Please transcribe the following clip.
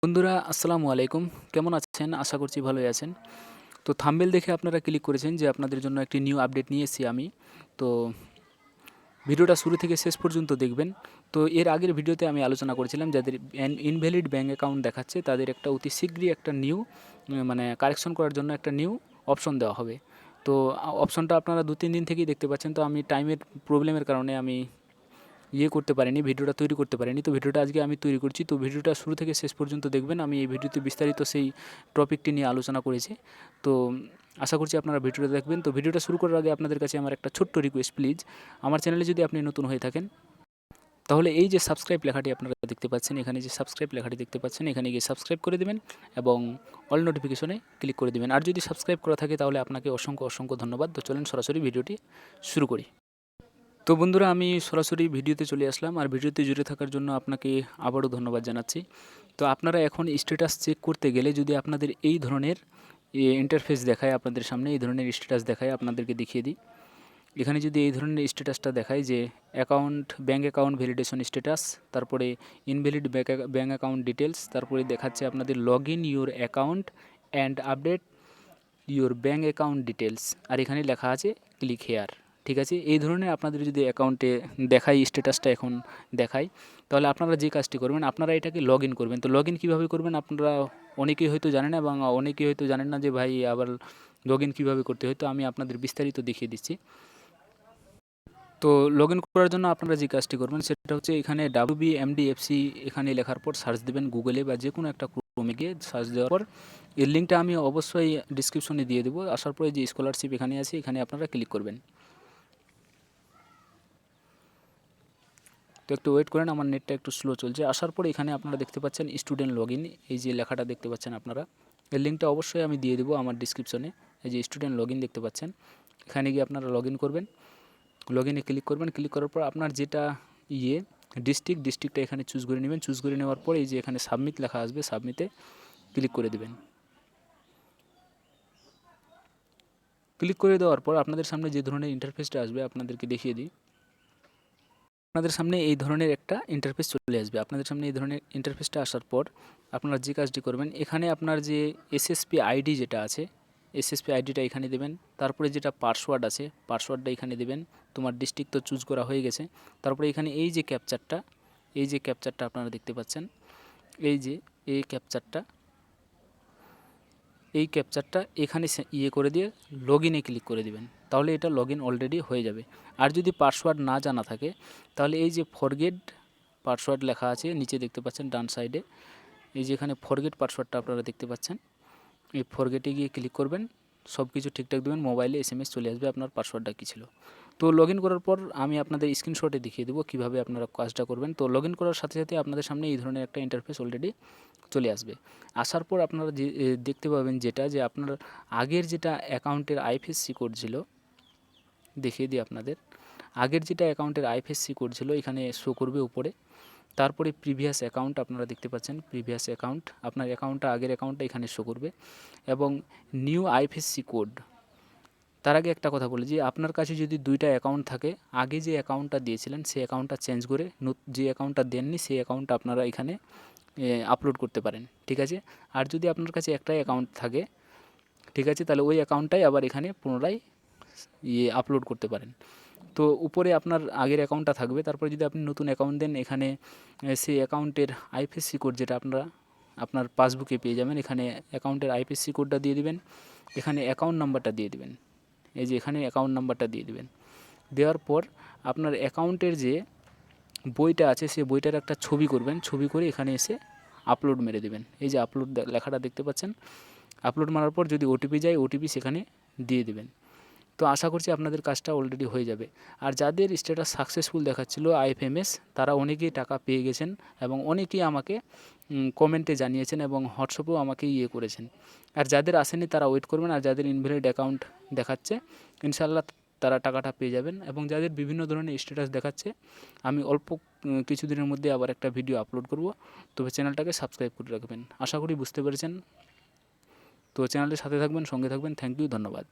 বন্ধুরা আসসালামু আলাইকুম। কেমন আছেন? আশা করছি ভালোই আছেন। তো থাম্বনেল দেখে আপনারা ক্লিক করেছেন যে আপনাদের জন্য একটি নিউ আপডেট নিয়ে এসেছি আমি। তো ভিডিওটা শুরু থেকে শেষ পর্যন্ত দেখবেন। তো এর আগের ভিডিওতে আমি আলোচনা করেছিলাম যাদের ইনভ্যালিড ব্যাঙ্ক অ্যাকাউন্ট দেখাচ্ছে তাদের একটা অতি শীঘ্রই একটা নিউ মানে কারেকশন করার জন্য একটা নিউ অপশন দেওয়া হবে। তো অপশনটা আপনারা ২-৩ দিন থেকেই দেখতে পাচ্ছেন। তো আমি টাইমের প্রবলেমের কারণে আমি করতে পারিনি, ভিডিওটা তৈরি করতে পারিনি। তো ভিডিওটা আজকে আমি তৈরি করছি। তো ভিডিওটা শুরু থেকে শেষ পর্যন্ত দেখবেন। আমি এই ভিডিওতে বিস্তারিত সেই টপিকটি নিয়ে আলোচনা করেছি। তো আশা করছি আপনারা ভিডিওটা দেখবেন। তো ভিডিওটা শুরু করার আগে আপনাদের কাছে আমার একটা ছোট্ট রিকোয়েস্ট প্লিজ, আমার চ্যানেলে যদি আপনি নতুন হয়ে থাকেন তাহলে এই যে সাবস্ক্রাইব লেখাটি আপনারা দেখতে পাচ্ছেন, এখানে যে সাবস্ক্রাইব লেখাটি দেখতে পাচ্ছেন, এখানে গিয়ে সাবস্ক্রাইব করে দেবেন এবং অল নোটিফিকেশনে ক্লিক করে দেবেন। আর যদি সাবস্ক্রাইব করা থাকে তাহলে আপনাকে অসংখ্য ধন্যবাদ। তো চলেন সরাসরি ভিডিওটি শুরু করি। তো বন্ধুরা আমি সরাসরি ভিডিওতে চলে আসলাম, আর ভিডিওতে জুড়ে থাকার জন্য আপনাকে আবারও ধন্যবাদ জানাচ্ছি। তো আপনারা এখন স্ট্যাটাস চেক করতে গেলে যদি আপনাদের এই ধরনের ইন্টারফেস দেখায়, আপনাদের সামনে এই ধরনের স্ট্যাটাস দেখায়, আপনাদেরকে দেখিয়ে দিই। এখানে যদি এই ধরনের স্ট্যাটাসটা দেখায় যে ব্যাঙ্ক অ্যাকাউন্ট ভ্যালিডেশন স্ট্যাটাস, তারপরে ইনভ্যালিড ব্যাঙ্ক অ্যাকাউন্ট ডিটেলস, তারপরে দেখাচ্ছে আপনাদের log in your account and update your bank account details, আর এখানে লেখা আছে ক্লিক হেয়ার। ঠিক আছে, এই ধরনের আপনাদের যদি অ্যাকাউন্টে দেখাই স্ট্যাটাসটা এখন দেখায়, তাহলে আপনারা যে কাজটি করবেন আপনারা এটাকে লগ ইন করবেন। তো লগ ইন কীভাবে করবেন আপনারা অনেকেই হয়তো জানেন, এবং অনেকেই হয়তো জানেন না যে ভাই আবার লগ ইন কীভাবে করতে হয়। তো আমি আপনাদের বিস্তারিত দেখিয়ে দিচ্ছি। তো লগ ইন করার জন্য আপনারা যে কাজটি করবেন সেটা হচ্ছে এখানে WBMDFC এখানে লেখার পর সার্চ দেবেন গুগলে বা যে কোনো একটা ক্রোমে গিয়ে সার্চ দেওয়ার পর এর লিঙ্কটা আমি অবশ্যই ডিসক্রিপশনে দিয়ে দেবো। আসার পরে যে স্কলারশিপ এখানে আছে এখানে আপনারা ক্লিক করবেন। তো একটু ওয়েট করেন, আমার নেটটা একটু স্লো চলছে। আসার পরে এখানে আপনারা দেখতে পাচ্ছেন স্টুডেন্ট লগ ইন, এই যে লেখাটা দেখতে পাচ্ছেন আপনারা, এর লিঙ্কটা অবশ্যই আমি দিয়ে দেবো আমার ডিসক্রিপশনে। এই যে স্টুডেন্ট লগ ইন দেখতে পাচ্ছেন, এখানে গিয়ে আপনারা লগ ইন করবেন। লগ ইনে ক্লিক করবেন। ক্লিক করার পর আপনার যেটা ডিস্ট্রিক্টটা এখানে চুজ করে নেবেন। চুজ করে নেওয়ার পর এই যে এখানে সাবমিট লেখা আসবে, সাবমিটে ক্লিক করে দেবেন। ক্লিক করে দেওয়ার পর আপনাদের সামনে যে ধরনের ইন্টারফেসটা আসবে আপনাদেরকে দেখিয়ে দিই। আপনাদের সামনে এই ধরনের একটা ইন্টারফেস চলে আসবে। আপনাদের সামনে এই ধরনের ইন্টারফেসটা আসার পর আপনারা যে কাজটি করবেন, এখানে আপনার যে SSP আইডি যেটা আছে, SSP আইডিটা এখানে দেবেন। তারপরে যেটা পাসওয়ার্ড আছে, পাসওয়ার্ডটা এখানে দেবেন। তোমার ডিস্ট্রিক্ট তো চুজ করা হয়ে গেছে। তারপরে এখানে এই যে ক্যাপচারটা আপনারা দেখতে পাচ্ছেন, এই যে এই ক্যাপচারটা এখানে করে দিয়ে লগ ইনে ক্লিক করে দিবেন। তাহলে এটা লগ ইন অলরেডি হয়ে যাবে। আর যদি পাসওয়ার্ড না জানা থাকে তাহলে এই যে ফরগেট পাসওয়ার্ড লেখা আছে নিচে দেখতে পাচ্ছেন ডান সাইডে, এই যে এখানে ফরগেট পাসওয়ার্ডটা আপনারা দেখতে পাচ্ছেন, এই ফরগেটে গিয়ে ক্লিক করবেন। সব কিছু ঠিকঠাক দেবেন, মোবাইলে SMS চলে আসবে আপনার পাসওয়ার্ডটা কী ছিল। তো লগ ইন করার পর আমি আপনাদের স্ক্রিনশটে দেখিয়ে দেবো কীভাবে আপনারা কাজটা করবেন। তো লগ ইন করার সাথে সাথে আপনাদের সামনে এই ধরনের একটা ইন্টারফেস অলরেডি চলে আসবে। আসার পর আপনারা যে দেখতে পাবেন যে আপনার আগের যেটা অ্যাকাউন্টের IFSC কোড ছিল, দেখিয়ে দিই আপনাদের। আগের যেটা অ্যাকাউন্টের IFSC কোড ছিল এখানে শো করবে উপরে। তারপরে প্রিভিয়াস অ্যাকাউন্ট আপনারা দেখতে পাচ্ছেন, প্রিভিয়াস অ্যাকাউন্ট, আপনার অ্যাকাউন্টটা আগের অ্যাকাউন্টটা এখানে শো করবে, এবং নিউ IFSC কোড। তার আগে একটা কথা বলি যে আপনার কাছে যদি দুইটা অ্যাকাউন্ট থাকে, আগে যে অ্যাকাউন্টটা দিয়েছিলেন সেই অ্যাকাউন্টটা চেঞ্জ করে যে অ্যাকাউন্টটা দেননি সেই অ্যাকাউন্টটা আপনারা এখানে আপলোড করতে পারেন। ঠিক আছে, আর যদি আপনার কাছে একটাই অ্যাকাউন্ট থাকে, ঠিক আছে, তাহলে ওই অ্যাকাউন্টটাই আবার এখানে পুনরায় আপলোড করতে পারেন। তো উপরে আপনার আগের অ্যাকাউন্টটা থাকবে, তারপরে যদি আপনি নতুন অ্যাকাউন্ট দেন এখানে সেই অ্যাকাউন্টের IFSC কোড যেটা আপনার পাসবুকে পেয়ে যাবেন, এখানে অ্যাকাউন্টের IFSC কোডটা দিয়ে দিবেন, এখানে অ্যাকাউন্ট নাম্বারটা দিয়ে দিবেন, এই যে এখানে অ্যাকাউন্ট নাম্বারটা দিয়ে দিবেন। দেওয়ার পর আপনার অ্যাকাউন্টের যে বইটা আছে সেই বইটার একটা ছবি করবেন, ছবি করে এখানে এসে আপলোড মেরে দেবেন। এই যে আপলোড লেখাটা দেখতে পাচ্ছেন, আপলোড মারার পর যদি OTP যায় OTP সেখানে দিয়ে দেবেন। তো আশা করছি আপনাদের কাজটা অলরেডি হয়ে যাবে। আর যাদের স্ট্যাটাস সাকসেসফুল দেখাচ্ছিল IFMS, তারা অনেকেই টাকা পেয়ে গেছেন এবং অনেকেই আমাকে কমেন্টে জানিয়েছেন এবং হোয়াটসঅ্যাপেও আমাকে করেছেন। আর যাদের আসেনি তারা ওয়েট করবেন, আর যাদের ইনভ্যালিড অ্যাকাউন্ট দেখাচ্ছে ইনশাআল্লাহ তারা টাকাটা পেয়ে যাবেন। এবং যাদের বিভিন্ন ধরনের স্ট্যাটাস দেখাচ্ছে আমি অল্প কিছুদিনের মধ্যে আবার একটা ভিডিও আপলোড করব, তবে চ্যানেলটাকে সাবস্ক্রাইব করে রাখবেন। আশা করি বুঝতে পেরেছেন। তো চ্যানেলের সাথে থাকবেন, সঙ্গে থাকবেন। থ্যাংক ইউ, ধন্যবাদ।